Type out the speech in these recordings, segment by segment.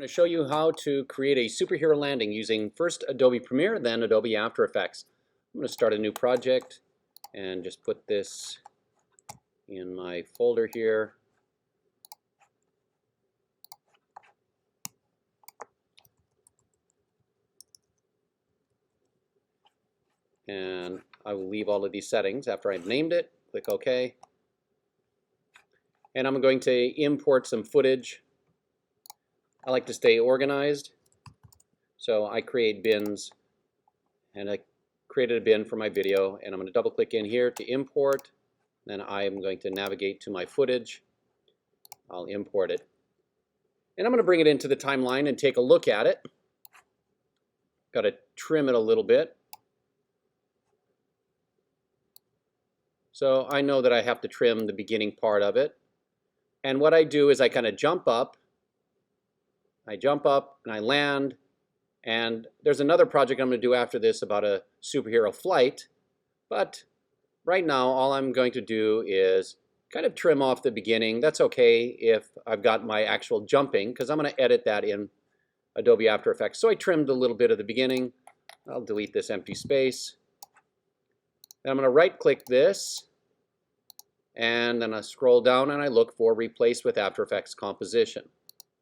I'm going to show you how to create a superhero landing using first Adobe Premiere, then Adobe After Effects. I'm going to start a new project and just put this in my folder here. And I will leave all of these settings after I've named it. Click OK. And I'm going to import some footage. I like to stay organized, so I create bins, and I created a bin for my video, and I'm going to double click in here to import. Then I'm going to navigate to my footage. I'll import it. And I'm going to bring it into the timeline and take a look at it. Got to trim it a little bit. So I know that I have to trim the beginning part of it. And what I do is I kind of jump up. I jump up and I land. And there's another project I'm going to do after this about a superhero flight. But right now, all I'm going to do is kind of trim off the beginning. That's okay if I've got my actual jumping, because I'm going to edit that in Adobe After Effects. So I trimmed a little bit of the beginning. I'll delete this empty space. Then I'm going to right-click this, and then I scroll down and I look for Replace with After Effects Composition.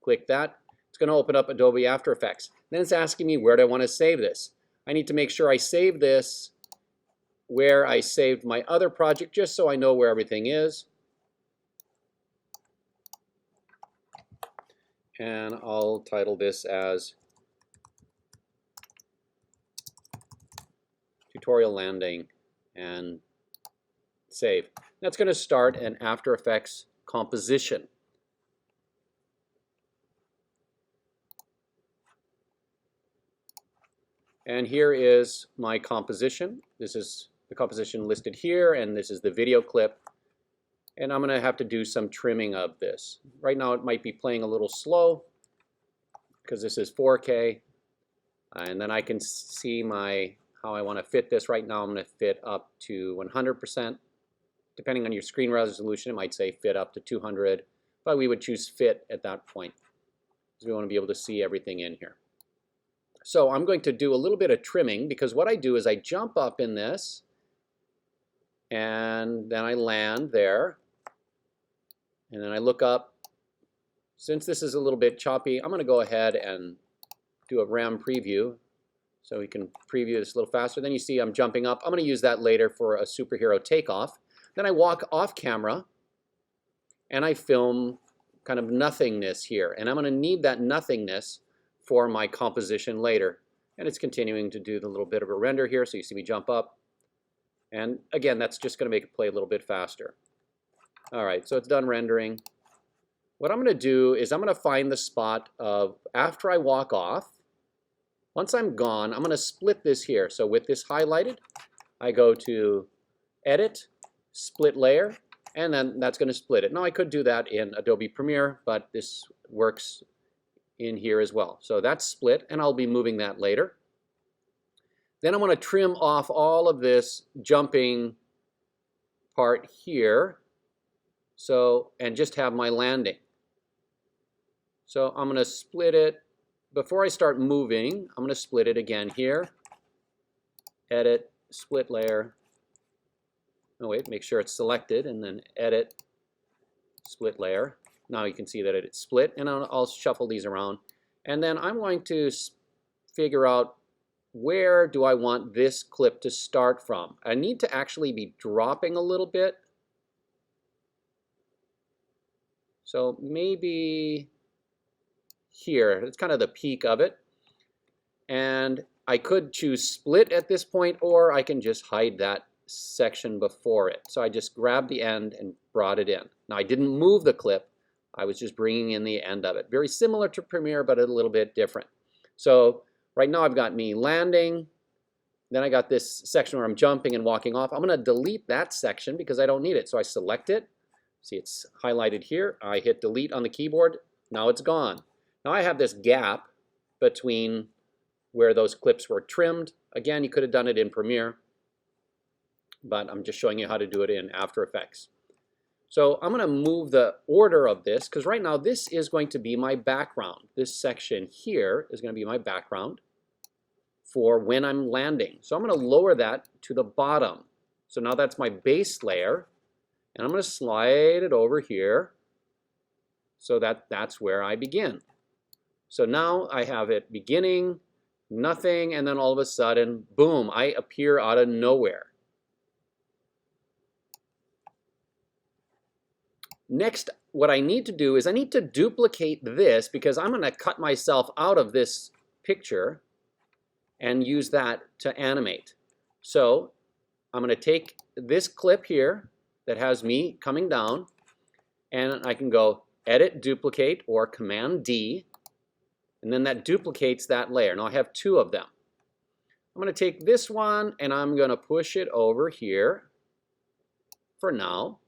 Click that. It's going to open up Adobe After Effects. Then it's asking me, where do I want to save this? I need to make sure I save this where I saved my other project, just so I know where everything is. And I'll title this as Tutorial Landing and save. That's going to start an After Effects composition. And here is my composition. This is the composition listed here, and this is the video clip. And I'm going to have to do some trimming of this. Right now it might be playing a little slow because this is 4K. And then I can see how I want to fit this. Right now I'm going to fit up to 100%. Depending on your screen resolution, it might say fit up to 200. But we would choose fit at that point, because we want to be able to see everything in here. So I'm going to do a little bit of trimming, because what I do is I jump up in this, and then I land there, and then I look up. Since this is a little bit choppy, I'm going to go ahead and do a RAM preview so we can preview this a little faster. Then you see I'm jumping up. I'm going to use that later for a superhero takeoff. Then I walk off camera, and I film kind of nothingness here, and I'm going to need that nothingness for my composition later. And it's continuing to do the little bit of a render here, so you see me jump up. And again, that's just going to make it play a little bit faster. All right, so it's done rendering. What I'm going to do is I'm going to find the spot of after I walk off. Once I'm gone, I'm going to split this here. So with this highlighted, I go to Edit, Split Layer, and then that's going to split it. Now I could do that in Adobe Premiere, but this works in here as well. So that's split, and I'll be moving that later. Then I'm going to trim off all of this jumping part here, and just have my landing. So I'm going to split it. Before I start moving, I'm going to split it again here. Edit, Split Layer. Oh wait, make sure it's selected, and then Edit, Split Layer. Now you can see that it's split, and I'll shuffle these around. And then I'm going to figure out, where do I want this clip to start from? I need to actually be dropping a little bit. So maybe here, it's kind of the peak of it. And I could choose split at this point, or I can just hide that section before it. So I just grabbed the end and brought it in. Now I didn't move the clip. I was just bringing in the end of it. Very similar to Premiere, but a little bit different. So right now I've got me landing. Then I got this section where I'm jumping and walking off. I'm going to delete that section because I don't need it. So I select it. See, it's highlighted here. I hit delete on the keyboard. Now it's gone. Now I have this gap between where those clips were trimmed. Again, you could have done it in Premiere, but I'm just showing you how to do it in After Effects. So I'm going to move the order of this, because right now this is going to be my background. This section here is going to be my background for when I'm landing. So I'm going to lower that to the bottom. So now that's my base layer, and I'm going to slide it over here so that that's where I begin. So now I have it beginning, nothing, and then all of a sudden, boom, I appear out of nowhere. Next, what I need to do is I need to duplicate this, because I'm going to cut myself out of this picture and use that to animate. So I'm going to take this clip here that has me coming down, and I can go Edit, Duplicate, or Command D, and then that duplicates that layer. Now I have two of them. I'm going to take this one and I'm going to push it over here for now.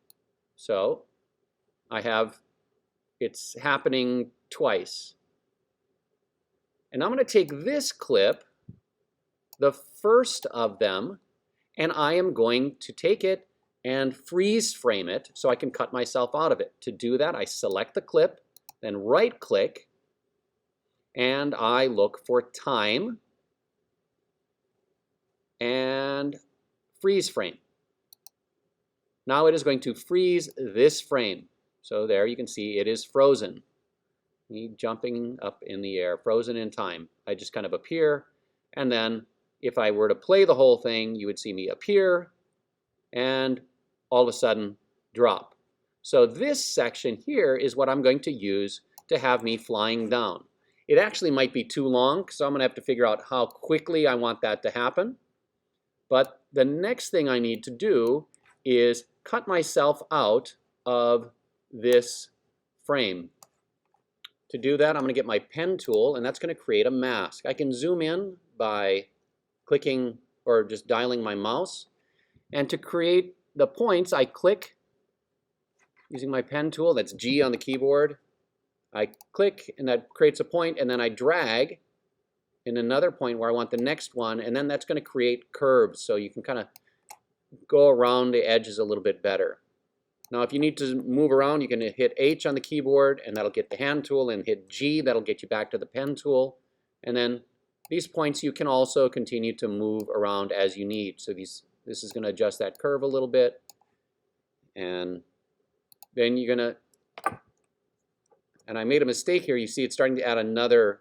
So I have, it's happening twice. And I'm going to take this clip, the first of them, and I am going to take it and freeze frame it so I can cut myself out of it. To do that, I select the clip, then right click, and I look for time and freeze frame. Now it is going to freeze this frame. So there you can see it is frozen. Me jumping up in the air, frozen in time. I just kind of appear, and then if I were to play the whole thing, you would see me appear and all of a sudden drop. So this section here is what I'm going to use to have me flying down. It actually might be too long, so I'm going to have to figure out how quickly I want that to happen. But the next thing I need to do is cut myself out of this frame. To do that, I'm going to get my pen tool, and that's going to create a mask. I can zoom in by clicking or just dialing my mouse. And to create the points, I click using my pen tool. That's G on the keyboard. I click, and that creates a point, and then I drag in another point where I want the next one, and then that's going to create curves, so you can kind of go around the edges a little bit better. Now if you need to move around, you can hit H on the keyboard, and that'll get the hand tool, and hit G, that'll get you back to the pen tool. And then these points you can also continue to move around as you need. So this is going to adjust that curve a little bit, and then you're going to, and I made a mistake here, you see it's starting to add another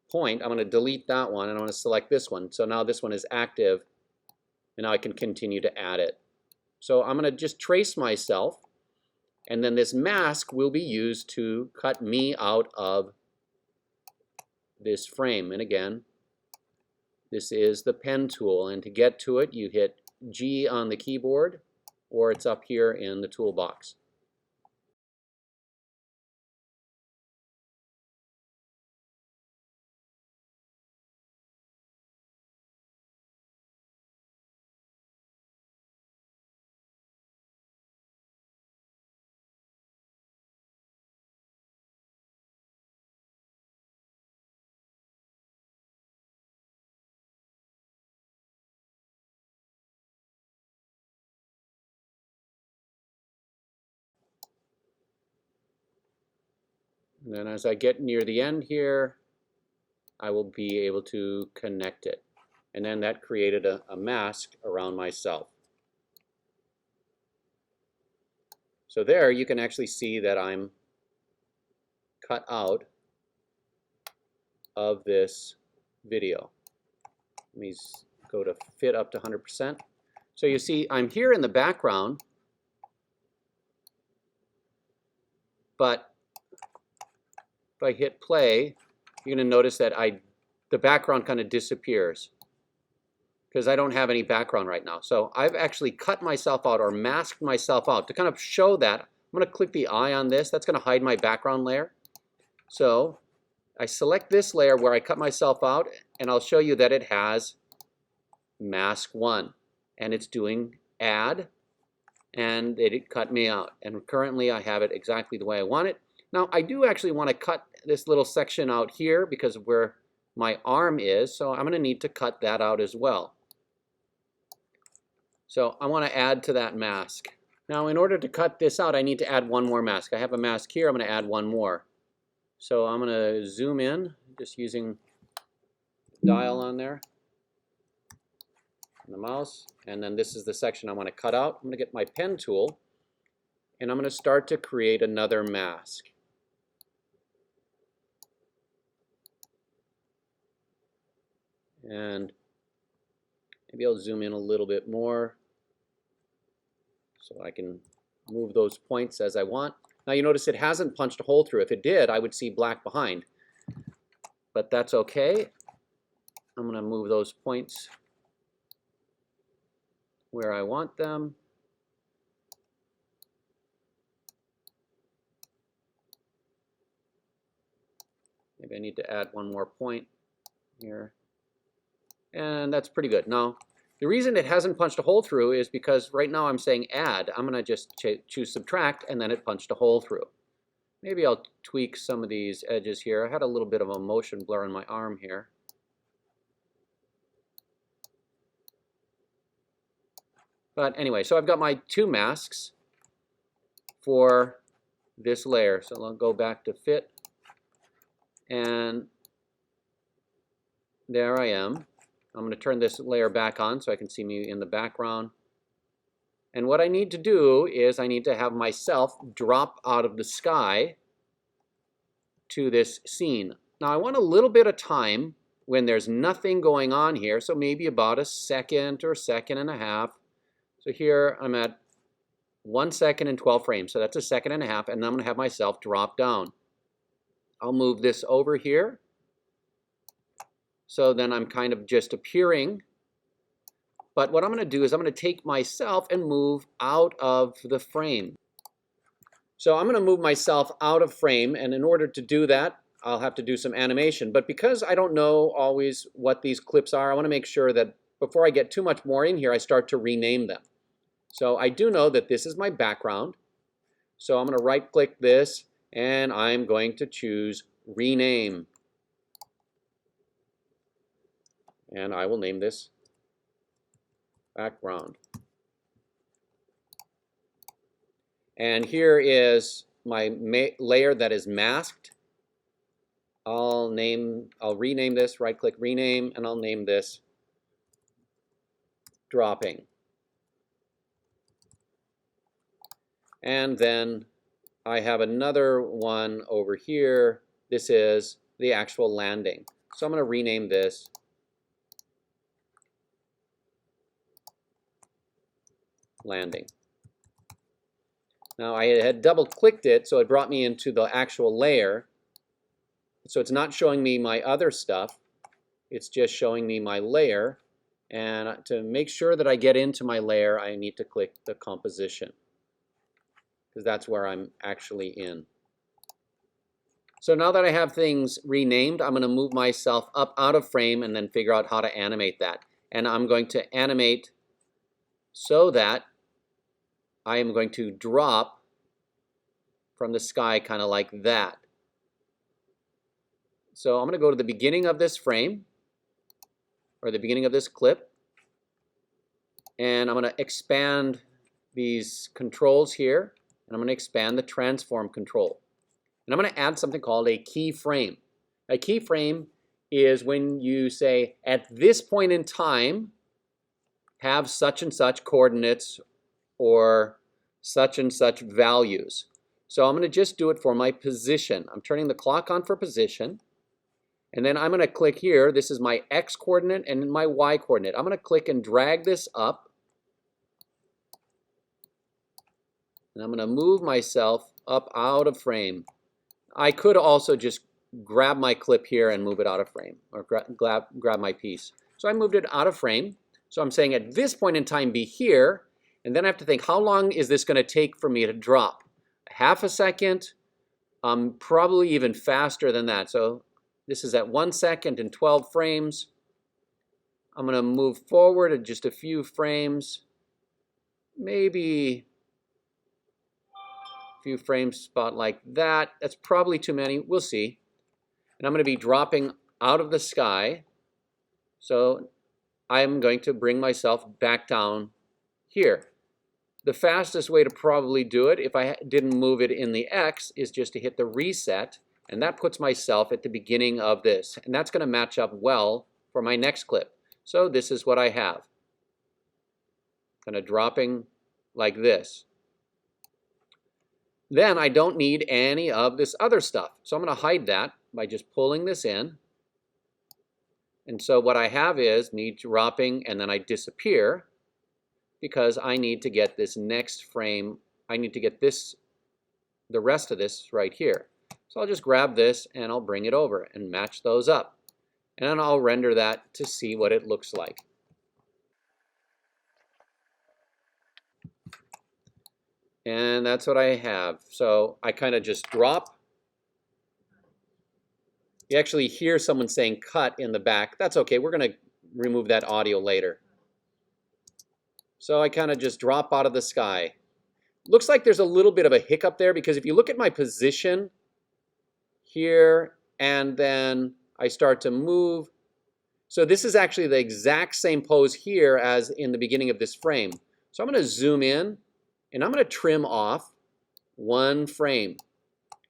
point. I'm going to delete that one, and I'm going to select this one. So now this one is active, and now I can continue to add it. So I'm going to just trace myself, and then this mask will be used to cut me out of this frame. And again, this is the pen tool, and to get to it you hit G on the keyboard, or it's up here in the toolbox. And then as I get near the end here, I will be able to connect it. And then that created a mask around myself. So there you can actually see that I'm cut out of this video. Let me go to fit up to 100%. So you see I'm here in the background, but if I hit play, you're going to notice that the background kind of disappears because I don't have any background right now. So I've actually cut myself out or masked myself out. To kind of show that, I'm going to click the eye on this. That's going to hide my background layer. So I select this layer where I cut myself out, and I'll show you that it has mask 1, and it's doing add, and it cut me out. And currently I have it exactly the way I want it. Now I do actually want to cut this little section out here because of where my arm is, so I'm going to need to cut that out as well. So I want to add to that mask. Now, in order to cut this out, I need to add one more mask. I have a mask here. I'm going to add one more. So I'm going to zoom in, just using the dial on there, and the mouse. And then this is the section I want to cut out. I'm going to get my pen tool, and I'm going to start to create another mask. And maybe I'll zoom in a little bit more so I can move those points as I want. Now you notice it hasn't punched a hole through. If it did, I would see black behind. But that's okay. I'm going to move those points where I want them. Maybe I need to add one more point here. And that's pretty good. Now, the reason it hasn't punched a hole through is because right now I'm saying add. I'm going to just choose subtract, and then it punched a hole through. Maybe I'll tweak some of these edges here. I had a little bit of a motion blur in my arm here. But anyway, so I've got my two masks for this layer. So I'll go back to fit, and there I am. I'm going to turn this layer back on so I can see me in the background. And what I need to do is I need to have myself drop out of the sky to this scene. Now I want a little bit of time when there's nothing going on here, so maybe about a second or second and a half. So here I'm at 1 second and 12 frames, so that's a second and a half, and I'm going to have myself drop down. I'll move this over here. So then I'm kind of just appearing. But what I'm going to do is I'm going to take myself and move out of the frame. So I'm going to move myself out of frame, and in order to do that, I'll have to do some animation. But because I don't know always what these clips are, I want to make sure that before I get too much more in here, I start to rename them. So I do know that this is my background. So I'm going to right-click this, and I'm going to choose Rename. And I will name this background. And here is my layer that is masked. I'll rename this, right-click Rename, and I'll name this Dropping. And then I have another one over here. This is the actual landing. So I'm going to rename this Landing. Now I had double-clicked it, so it brought me into the actual layer. So it's not showing me my other stuff. It's just showing me my layer. And to make sure that I get into my layer, I need to click the composition, because that's where I'm actually in. So now that I have things renamed, I'm going to move myself up out of frame and then figure out how to animate that. And I'm going to animate so that I am going to drop from the sky kind of like that. So I'm going to go to the beginning of this frame, or the beginning of this clip, and I'm going to expand these controls here, and I'm going to expand the transform control. And I'm going to add something called a keyframe. A keyframe is when you say, at this point in time, have such and such coordinates or such and such values. So I'm going to just do it for my position. I'm turning the clock on for position. And then I'm going to click here. This is my X coordinate and my Y coordinate. I'm going to click and drag this up. And I'm going to move myself up out of frame. I could also just grab my clip here and move it out of frame, or grab my piece. So I moved it out of frame. So I'm saying at this point in time be here, and then I have to think, how long is this going to take for me to drop? Half a second, probably even faster than that. So this is at 1 second and 12 frames. I'm going to move forward at just a few frames, maybe a few frames spot like that. That's probably too many. We'll see. And I'm going to be dropping out of the sky. So I'm going to bring myself back down here. the fastest way to probably do it, if I didn't move it in the X, is just to hit the reset, and that puts myself at the beginning of this. And that's going to match up well for my next clip. So this is what I have. Kind of dropping like this. Then I don't need any of this other stuff. So I'm going to hide that by just pulling this in. And so what I have is me dropping, and then I disappear because I need to get this next frame. I need to get this, the rest of this right here. So I'll just grab this and I'll bring it over and match those up. And then I'll render that to see what it looks like. And that's what I have. So I kind of just drop. You actually hear someone saying cut in the back. That's okay. We're going to remove that audio later. So I kind of just drop out of the sky. Looks like there's a little bit of a hiccup there because if you look at my position here and then I start to move. So this is actually the exact same pose here as in the beginning of this frame. So I'm going to zoom in. And I'm going to trim off one frame.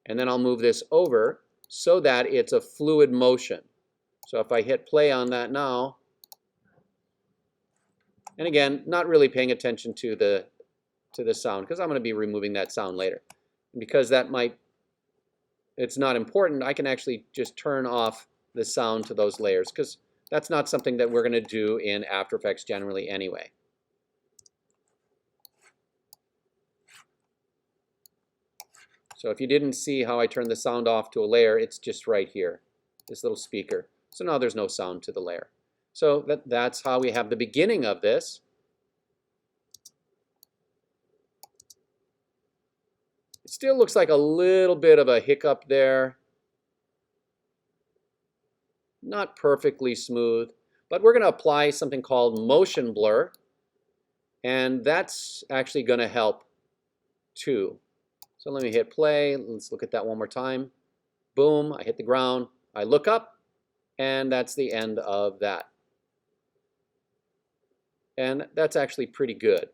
And then I'll move this over so that it's a fluid motion. So if I hit play on that now, and again, not really paying attention to the sound because I'm going to be removing that sound later. And because it's not important, I can actually just turn off the sound to those layers because that's not something that we're going to do in After Effects generally anyway. So if you didn't see how I turned the sound off to a layer, it's just right here, this little speaker. So now there's no sound to the layer. So that's how we have the beginning of this. It still looks like a little bit of a hiccup there. Not perfectly smooth, but we're going to apply something called motion blur, and that's actually going to help too. So let me hit play. Let's look at that one more time. Boom, I hit the ground. I look up, and that's the end of that. And that's actually pretty good.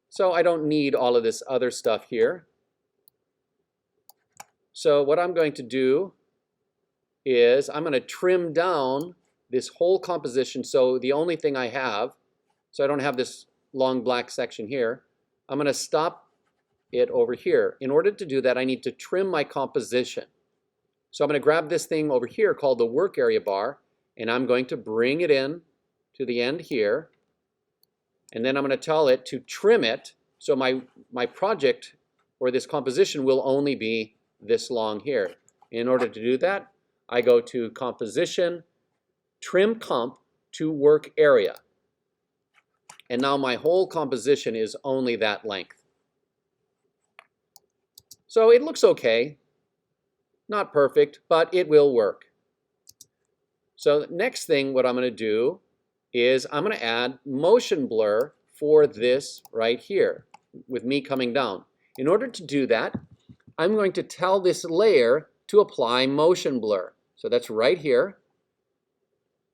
So I don't need all of this other stuff here. So what I'm going to do is I'm going to trim down this whole composition. So the only thing I have, so I don't have this long black section here, I'm going to stop it over here. In order to do that, I need to trim my composition. So I'm going to grab this thing over here called the work area bar, and I'm going to bring it in to the end here, and then I'm going to tell it to trim it so my project or this composition will only be this long here. In order to do that, I go to Composition, Trim Comp to Work Area. And now my whole composition is only that length. So it looks okay. Not perfect, but it will work. So the next thing what I'm going to do is I'm going to add motion blur for this right here with me coming down. In order to do that, I'm going to tell this layer to apply motion blur. So that's right here.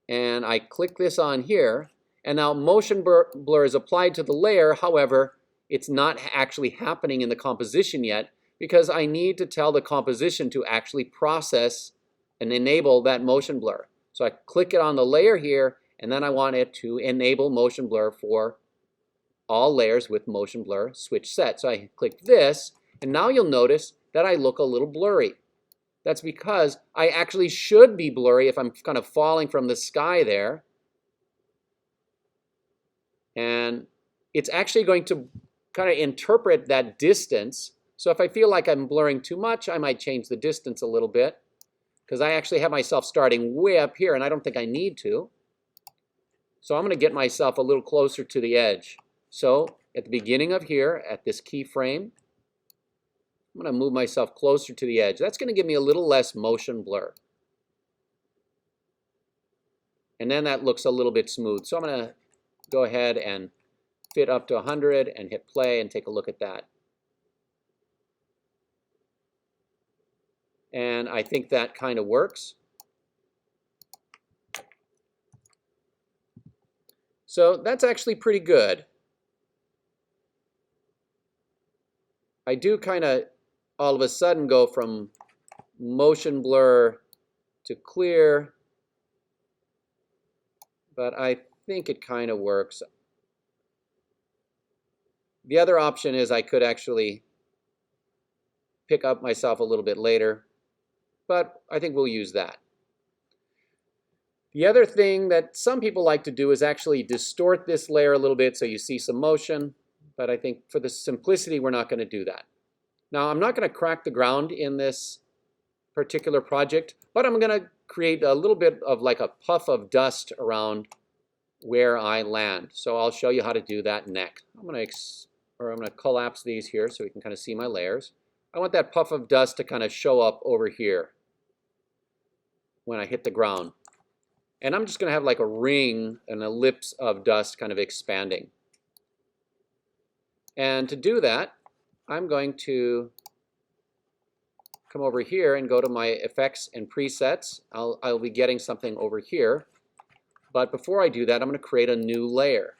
And I click this on here. And now motion blur is applied to the layer. However, it's not actually happening in the composition yet because I need to tell the composition to actually process and enable that motion blur. So I click it on the layer here, and then I want it to enable motion blur for all layers with motion blur switch set. So I click this, and now you'll notice that I look a little blurry. That's because I actually should be blurry if I'm kind of falling from the sky there. And it's actually going to kind of interpret that distance. So if I feel like I'm blurring too much, I might change the distance a little bit because I actually have myself starting way up here and I don't think I need to. So I'm going to get myself a little closer to the edge. So at the beginning of here, at this keyframe, I'm going to move myself closer to the edge. That's going to give me a little less motion blur. And then that looks a little bit smooth. So I'm going to go ahead and fit up to 100 and hit play and take a look at that. And I think that kind of works. So that's actually pretty good. I do kind of all of a sudden go from motion blur to clear, but I think it kind of works. The other option is I could actually pick up myself a little bit later, but I think we'll use that. The other thing that some people like to do is actually distort this layer a little bit so you see some motion, but I think for the simplicity we're not going to do that. Now I'm not going to crack the ground in this particular project, but I'm going to create a little bit of like a puff of dust around where I land. So I'll show you how to do that next. I'm going to collapse these here so we can kind of see my layers. I want that puff of dust to kind of show up over here when I hit the ground. And I'm just going to have like a ring, an ellipse of dust kind of expanding. And to do that, I'm going to come over here and go to my effects and presets. I'll be getting something over here. But before I do that, I'm going to create a new layer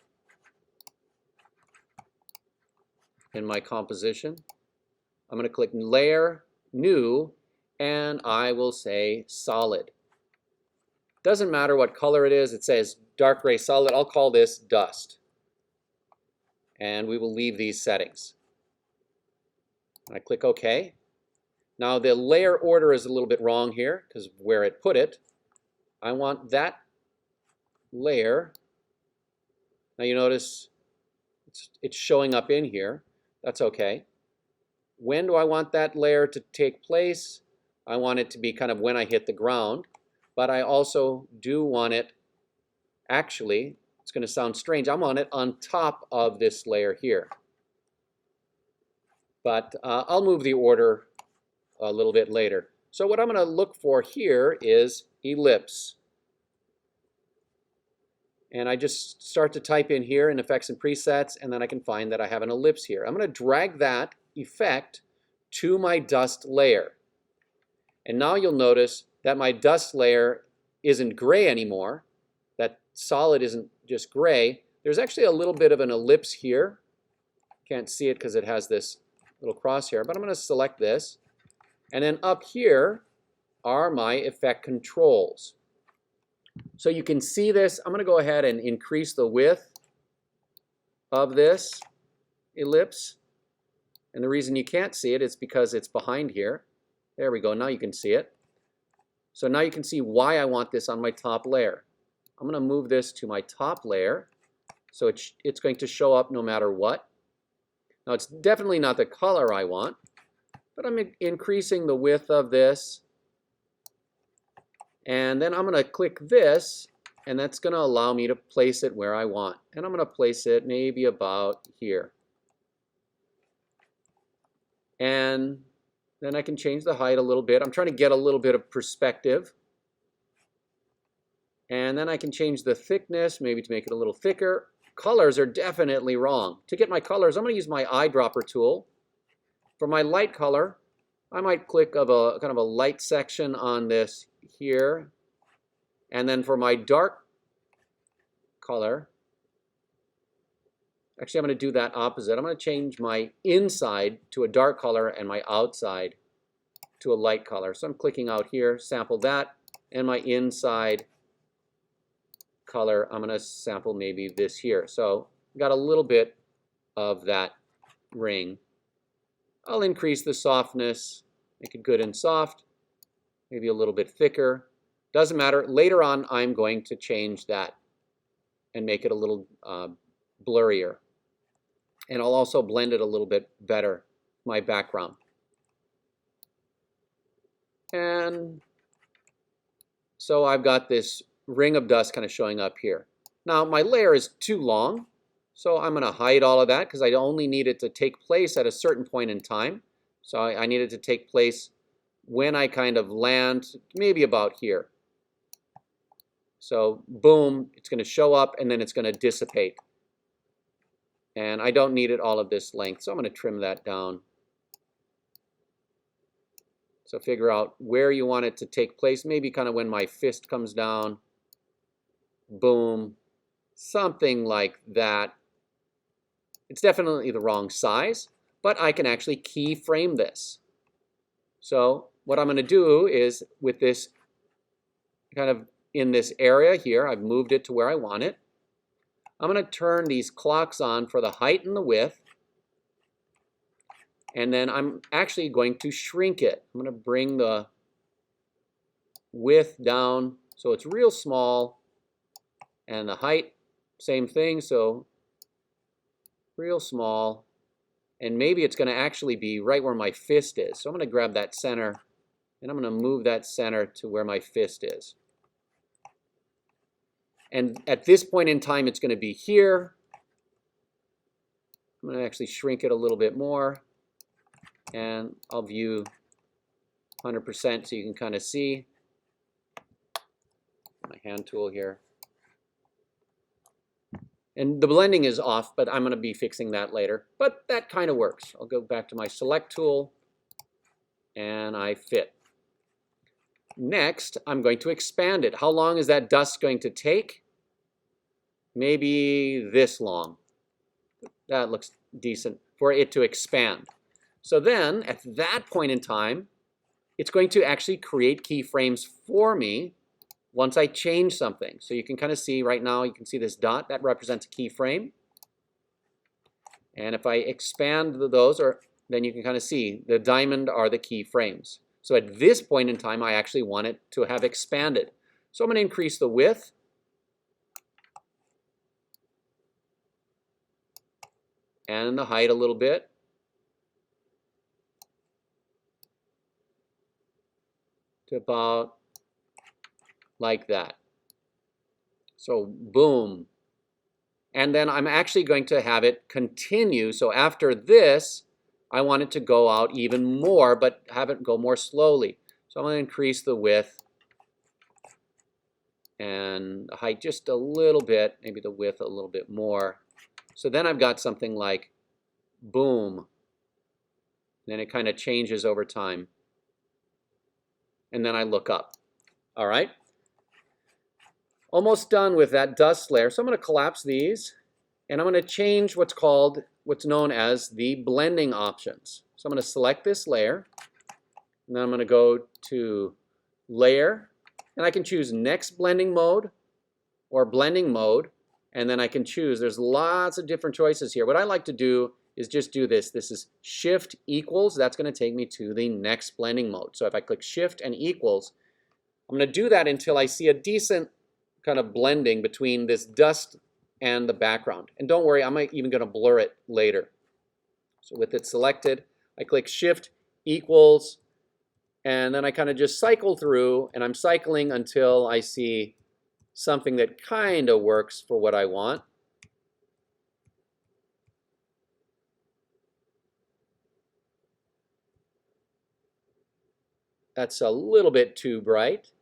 in my composition. I'm going to click Layer, New, and I will say Solid. Doesn't matter what color it is. It says dark gray solid. I'll call this dust. And we will leave these settings. I click OK. Now the layer order is a little bit wrong here because where it put it. I want that layer. Now you notice it's showing up in here. That's okay. When do I want that layer to take place? I want it to be kind of when I hit the ground. But I also do want it, actually, it's going to sound strange, I want it on top of this layer here. But I'll move the order a little bit later. So what I'm going to look for here is ellipse. And I just start to type in here in effects and presets, and then I can find that I have an ellipse here. I'm going to drag that effect to my dust layer. And now you'll notice that my dust layer isn't gray anymore. That solid isn't just gray. There's actually a little bit of an ellipse here. Can't see it because it has this little crosshair, but I'm going to select this. And then up here are my effect controls. So you can see this. I'm going to go ahead and increase the width of this ellipse. And the reason you can't see it is because it's behind here. There we go. Now you can see it. So now you can see why I want this on my top layer. I'm going to move this to my top layer so it's going to show up no matter what. Now it's definitely not the color I want, but I'm increasing the width of this. And then I'm going to click this, and that's going to allow me to place it where I want. And I'm going to place it maybe about here. And then I can change the height a little bit. I'm trying to get a little bit of perspective. And then I can change the thickness, maybe to make it a little thicker. Colors are definitely wrong. To get my colors, I'm going to use my eyedropper tool. For my light color, I might click kind of a light section on this here. And then for my dark color, actually I'm going to do that opposite. I'm going to change my inside to a dark color and my outside to a light color. So I'm clicking out here, sample that, and my inside color, I'm going to sample maybe this here. So got a little bit of that ring. I'll increase the softness, make it good and soft, maybe a little bit thicker. Doesn't matter. Later on, I'm going to change that and make it a little blurrier. And I'll also blend it a little bit better, my background. And so I've got this ring of dust kind of showing up here. Now my layer is too long, so I'm going to hide all of that because I only need it to take place at a certain point in time. So I need it to take place when I kind of land, maybe about here. So boom, it's going to show up and then it's going to dissipate. And I don't need it all of this length, so I'm going to trim that down. So figure out where you want it to take place, maybe kind of when my fist comes down. Boom, something like that. It's definitely the wrong size, but I can actually keyframe this. So what I'm going to do is, with this kind of in this area here, I've moved it to where I want it. I'm going to turn these clocks on for the height and the width, and then I'm actually going to shrink it. I'm going to bring the width down so it's real small, and the height, same thing, so real small, and maybe it's going to actually be right where my fist is. So I'm going to grab that center, and I'm going to move that center to where my fist is. And at this point in time, it's going to be here. I'm going to actually shrink it a little bit more, and I'll view 100% so you can kind of see. My hand tool here. And the blending is off, but I'm going to be fixing that later. But that kind of works. I'll go back to my select tool, and I fit. Next, I'm going to expand it. How long is that dust going to take? Maybe this long. That looks decent for it to expand. So then, at that point in time, it's going to actually create keyframes for me once I change something. So you can kind of see right now, you can see this dot, that represents a keyframe. And if I expand those, then you can kind of see the diamond are the keyframes. So at this point in time, I actually want it to have expanded. So I'm going to increase the width. And the height a little bit. To about like that. So boom. And then I'm actually going to have it continue. So after this, I want it to go out even more, but have it go more slowly. So I'm going to increase the width and the height just a little bit, maybe the width a little bit more. So then I've got something like boom. Then it kind of changes over time. And then I look up. All right. Almost done with that dust layer. So I'm going to collapse these, and I'm going to change what's known as the blending options. So I'm going to select this layer, and then I'm going to go to layer, and I can choose next blending mode or blending mode, and then I can choose. There's lots of different choices here. What I like to do is just do this. This is shift equals. That's going to take me to the next blending mode. So if I click shift and equals, I'm going to do that until I see a decent kind of blending between this dust and the background. And don't worry, I'm even going to blur it later. So with it selected, I click shift equals, and then I kind of just cycle through, and I'm cycling until I see something that kind of works for what I want. That's a little bit too bright.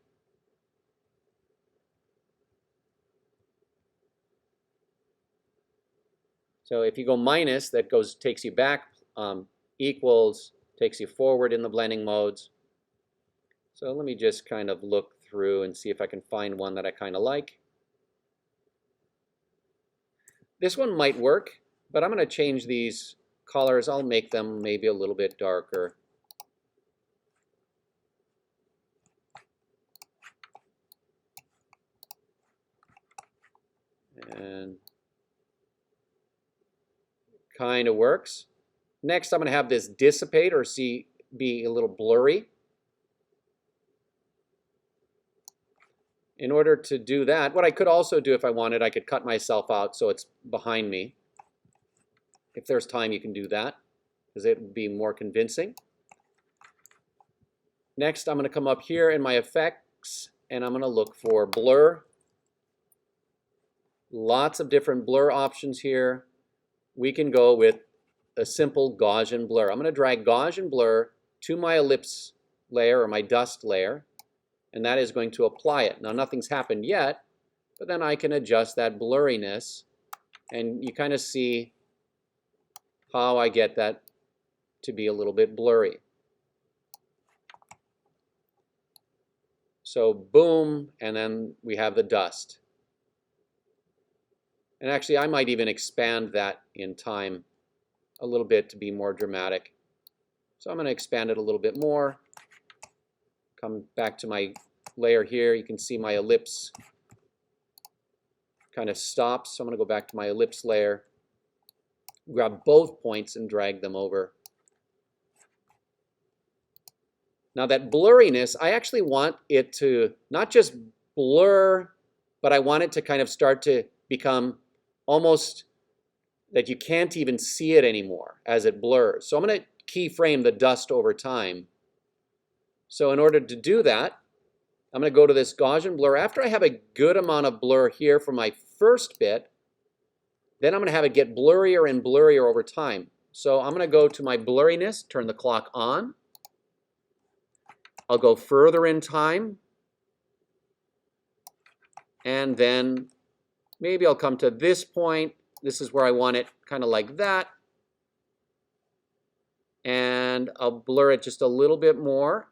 So if you go minus, that takes you back, equals takes you forward in the blending modes. So let me just kind of look through and see if I can find one that I kind of like. This one might work, but I'm going to change these colors. I'll make them maybe a little bit darker. And kind of works. Next, I'm going to have this dissipate or be a little blurry. In order to do that, what I could also do if I wanted, I could cut myself out so it's behind me. If there's time, you can do that because it would be more convincing. Next, I'm going to come up here in my effects, and I'm going to look for blur. Lots of different blur options here. We can go with a simple Gaussian blur. I'm going to drag Gaussian blur to my ellipse layer or my dust layer, and that is going to apply it. Now nothing's happened yet, but then I can adjust that blurriness, and you kind of see how I get that to be a little bit blurry. So boom, and then we have the dust. And actually, I might even expand that in time a little bit to be more dramatic. So I'm going to expand it a little bit more. Come back to my layer here. You can see my ellipse kind of stops. So I'm going to go back to my ellipse layer, grab both points and drag them over. Now that blurriness, I actually want it to not just blur, but I want it to kind of start to become almost that you can't even see it anymore as it blurs. So I'm going to keyframe the dust over time. So in order to do that, I'm going to go to this Gaussian blur. After I have a good amount of blur here for my first bit, then I'm going to have it get blurrier and blurrier over time. So I'm going to go to my blurriness, turn the clock on. I'll go further in time. And then maybe I'll come to this point. This is where I want it kind of like that. And I'll blur it just a little bit more.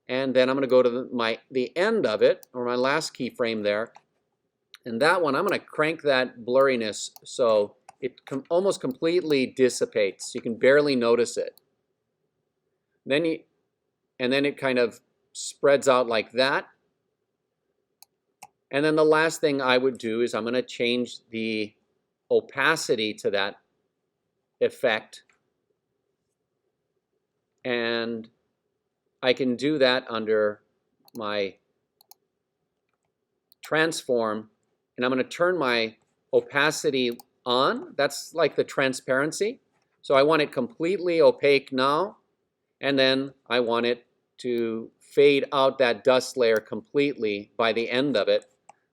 And then I'm going to go to the end of it, or my last keyframe there. And that one, I'm going to crank that blurriness so it almost completely dissipates. You can barely notice it. And then it kind of spreads out like that. And then the last thing I would do is I'm going to change the opacity to that effect. And I can do that under my transform. And I'm going to turn my opacity on. That's like the transparency. So I want it completely opaque now. And then I want it to fade out that dust layer completely by the end of it.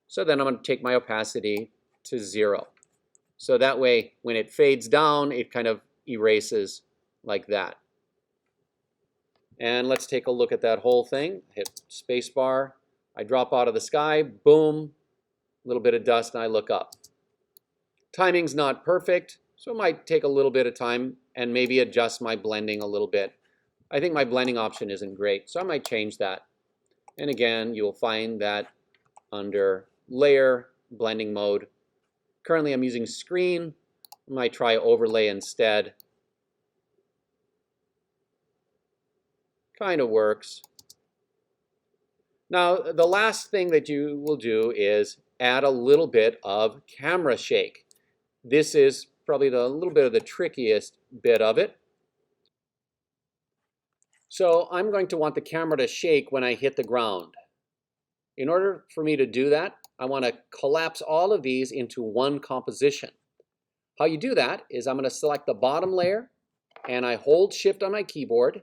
So then I'm going to take my opacity to 0. So that way, when it fades down, it kind of erases like that. And let's take a look at that whole thing. Hit spacebar. I drop out of the sky. Boom. A little bit of dust, and I look up. Timing's not perfect, so it might take a little bit of time and maybe adjust my blending a little bit. I think my blending option isn't great, so I might change that. And again, you'll find that under Layer, Blending Mode. Currently, I'm using Screen. I might try Overlay instead. Kind of works. Now, the last thing that you will do is add a little bit of camera shake. This is probably a little bit of the trickiest bit of it. So I'm going to want the camera to shake when I hit the ground. In order for me to do that, I want to collapse all of these into one composition. How you do that is I'm going to select the bottom layer, and I hold Shift on my keyboard,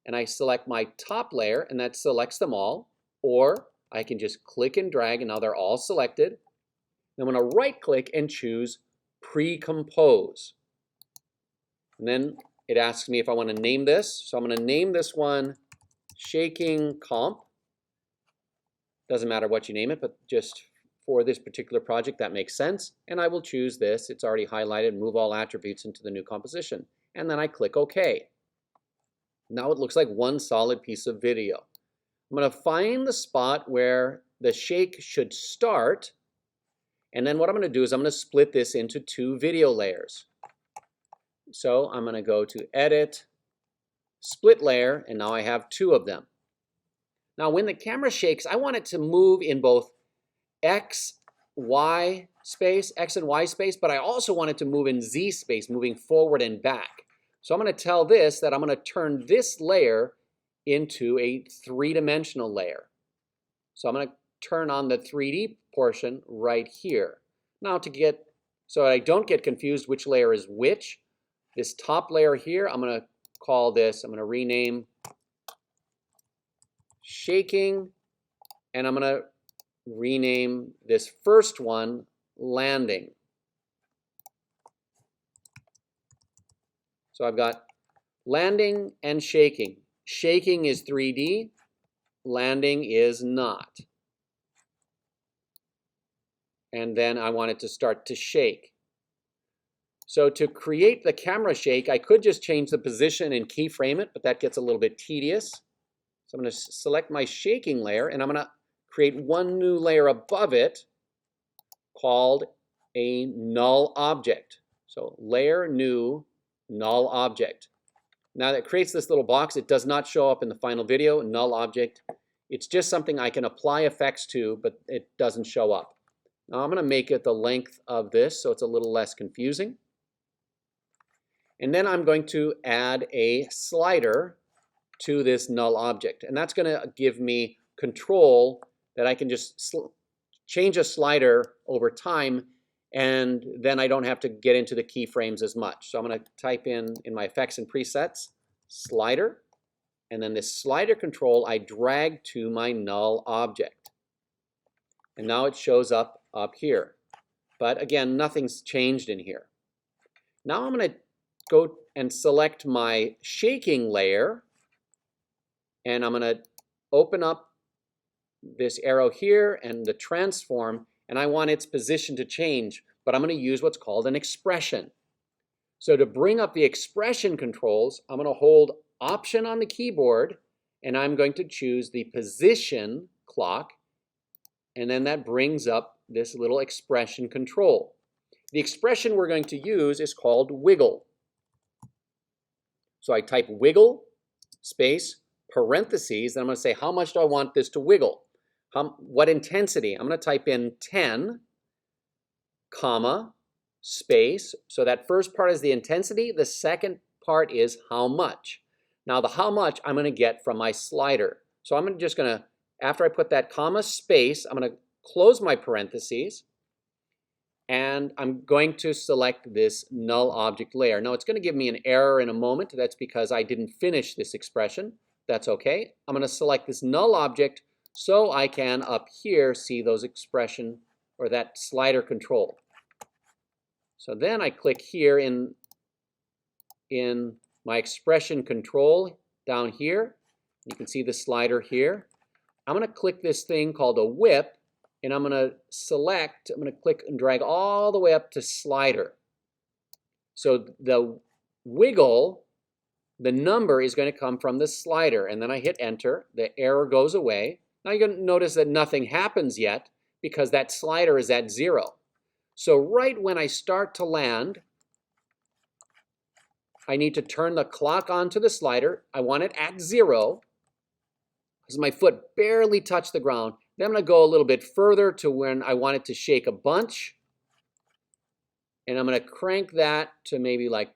and I select my top layer, and that selects them all. Or I can just click and drag, and now they're all selected. I'm going to right-click and choose Pre-Compose. And then it asks me if I want to name this. So I'm going to name this one Shaking Comp. Doesn't matter what you name it, but just for this particular project, that makes sense. And I will choose this. It's already highlighted, move all attributes into the new composition. And then I click OK. Now it looks like one solid piece of video. I'm going to find the spot where the shake should start. And then what I'm going to do is I'm going to split this into 2 video layers. So I'm going to go to Edit, Split Layer, and now I have 2 of them. Now when the camera shakes, I want it to move in both X, Y space, X and Y space, but I also want it to move in Z space, moving forward and back. So I'm going to tell this that I'm going to turn this layer into a 3-dimensional layer. So I'm going to turn on the 3D portion right here. Now so I don't get confused which layer is which, this top layer here, I'm going to rename Shaking, and I'm going to rename this first one Landing. So I've got landing and shaking. Shaking is 3D, landing is not. And then I want it to start to shake. So to create the camera shake, I could just change the position and keyframe it, but that gets a little bit tedious. So I'm going to select my shaking layer, and I'm going to create one new layer above it called a null object. So layer, new, null object. Now that creates this little box. It does not show up in the final video, null object. It's just something I can apply effects to, but it doesn't show up. Now I'm going to make it the length of this so it's a little less confusing. And then I'm going to add a slider to this null object. And that's going to give me control that I can just change a slider over time, and then I don't have to get into the keyframes as much. So I'm going to type in my effects and presets, slider, and then this slider control I drag to my null object. And now it shows up here. But again, nothing's changed in here. Now I'm going to go and select my shaking layer, and I'm going to open up this arrow here and the transform, and I want its position to change, but I'm going to use what's called an expression. So to bring up the expression controls, I'm going to hold Option on the keyboard, and I'm going to choose the position clock, and then that brings up this little expression control. The expression we're going to use is called wiggle. So I type wiggle, space, parentheses, and I'm going to say how much do I want this to wiggle? What intensity? I'm going to type in 10, comma, space. So that first part is the intensity. The second part is how much. Now the how much I'm going to get from my slider. So I'm just going to, after I put that comma, space, I'm going to close my parentheses, and I'm going to select this null object layer. Now it's going to give me an error in a moment. That's because I didn't finish this expression. That's okay. I'm going to select this null object so I can up here see those expression or that slider control. So then I click here in my expression control down here. You can see the slider here. I'm going to click this thing called a whip, and I'm going to select, I'm going to click and drag all the way up to slider. So the wiggle, the number is going to come from the slider, and then I hit enter. The error goes away. Now you're going to notice that nothing happens yet because that slider is at 0. So right when I start to land, I need to turn the clock onto the slider. I want it at 0 because my foot barely touched the ground. Then I'm going to go a little bit further to when I want it to shake a bunch. And I'm going to crank that to maybe like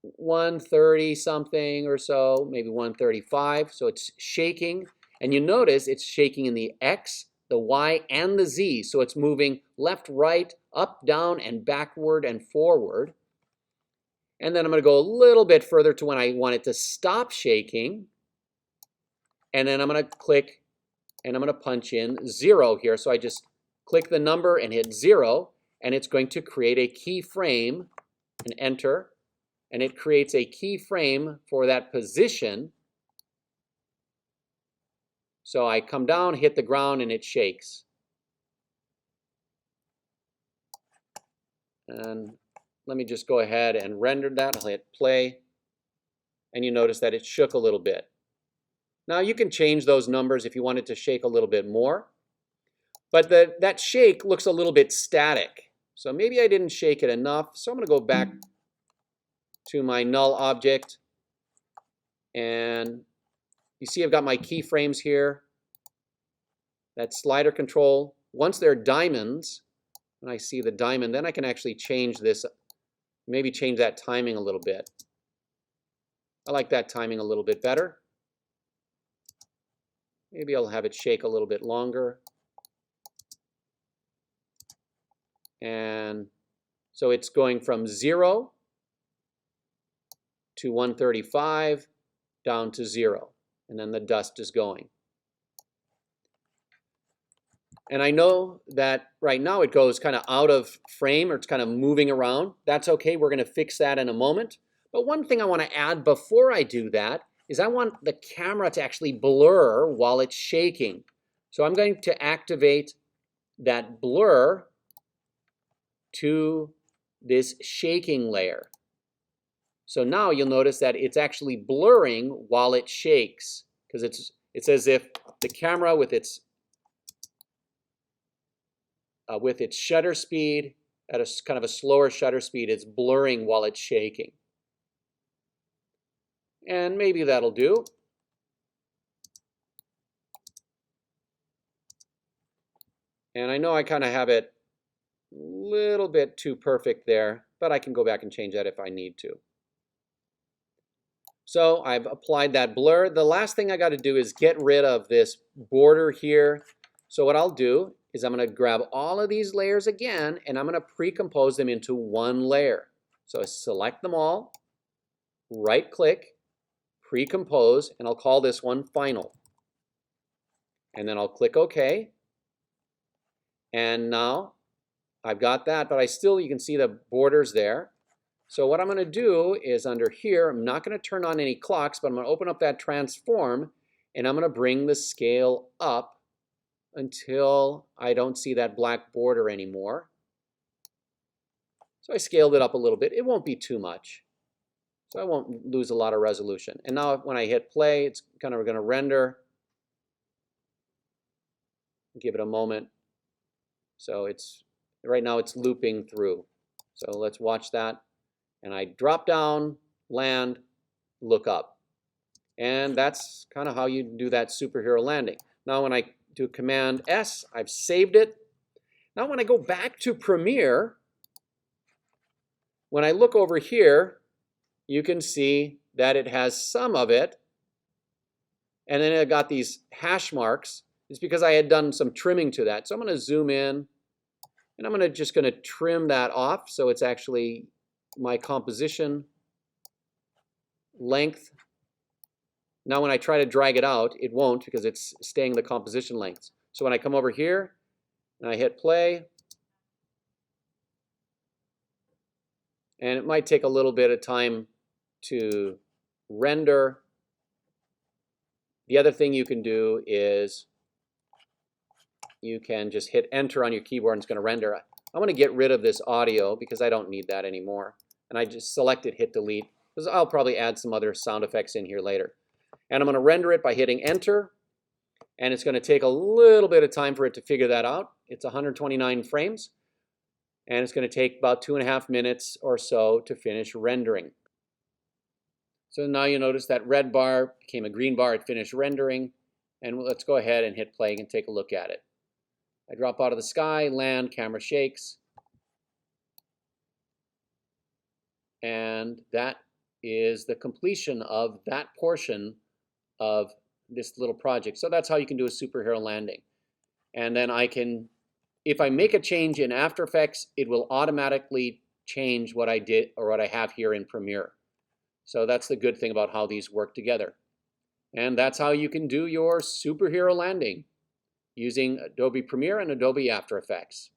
130 something or so, maybe 135. So it's shaking. And you notice it's shaking in the X, the Y, and the Z. So it's moving left, right, up, down, and backward and forward. And then I'm going to go a little bit further to when I want it to stop shaking. And then I'm going to click and I'm going to punch in 0 here. So I just click the number and hit 0, and it's going to create a keyframe and enter. And it creates a keyframe for that position. So I come down, hit the ground, and it shakes. And let me just go ahead and render that. I'll hit play. And you notice that it shook a little bit. Now you can change those numbers if you want it to shake a little bit more. But that shake looks a little bit static. So maybe I didn't shake it enough. So I'm going to go back to my null object. And you see I've got my keyframes here. That slider control. Once they're diamonds, when I see the diamond, then I can actually change this, maybe change that timing a little bit. I like that timing a little bit better. Maybe I'll have it shake a little bit longer. And so it's going from 0 to 135 down to 0. And then the dust is going. And I know that right now it goes kind of out of frame, or it's kind of moving around. That's okay. We're going to fix that in a moment. But one thing I want to add before I do that is I want the camera to actually blur while it's shaking. So I'm going to activate that blur to this shaking layer. So now you'll notice that it's actually blurring while it shakes, because it's as if the camera with its shutter speed, at a kind of a slower shutter speed, it's blurring while it's shaking. And maybe that'll do. And I know I kind of have it a little bit too perfect there, but I can go back and change that if I need to. So I've applied that blur. The last thing I got to do is get rid of this border here. So what I'll do is I'm going to grab all of these layers again, and I'm going to pre-compose them into one layer. So I select them all, right-click, pre-compose, and I'll call this one Final. And then I'll click OK. And now I've got that, but you can see the borders there. So what I'm going to do is under here, I'm not going to turn on any clocks, but I'm going to open up that transform, and I'm going to bring the scale up until I don't see that black border anymore. So I scaled it up a little bit. It won't be too much, so I won't lose a lot of resolution. And now when I hit play, it's kind of going to render. Give it a moment. So right now it's looping through. So let's watch that. And I drop down, land, look up. And that's kind of how you do that superhero landing. Now when I do Command S, I've saved it. Now when I go back to Premiere, when I look over here, you can see that it has some of it. And then it got these hash marks. It's because I had done some trimming to that. So I'm going to zoom in, and I'm just going to trim that off so it's actually my composition length. Now when I try to drag it out, it won't because it's staying the composition lengths. So when I come over here and I hit play, and it might take a little bit of time to render. The other thing you can do is you can just hit enter on your keyboard and it's going to render. I'm going to get rid of this audio because I don't need that anymore. And I just selected hit delete because I'll probably add some other sound effects in here later. And I'm going to render it by hitting enter. And it's going to take a little bit of time for it to figure that out. It's 129 frames. And it's going to take about 2.5 minutes or so to finish rendering. So now you notice that red bar became a green bar. It finished rendering. And let's go ahead and hit play and take a look at it. I drop out of the sky, land, camera shakes. And that is the completion of that portion of this little project. So that's how you can do a superhero landing. And then I can, if I make a change in After Effects, it will automatically change what I did or what I have here in Premiere. So that's the good thing about how these work together. And that's how you can do your superhero landing using Adobe Premiere and Adobe After Effects.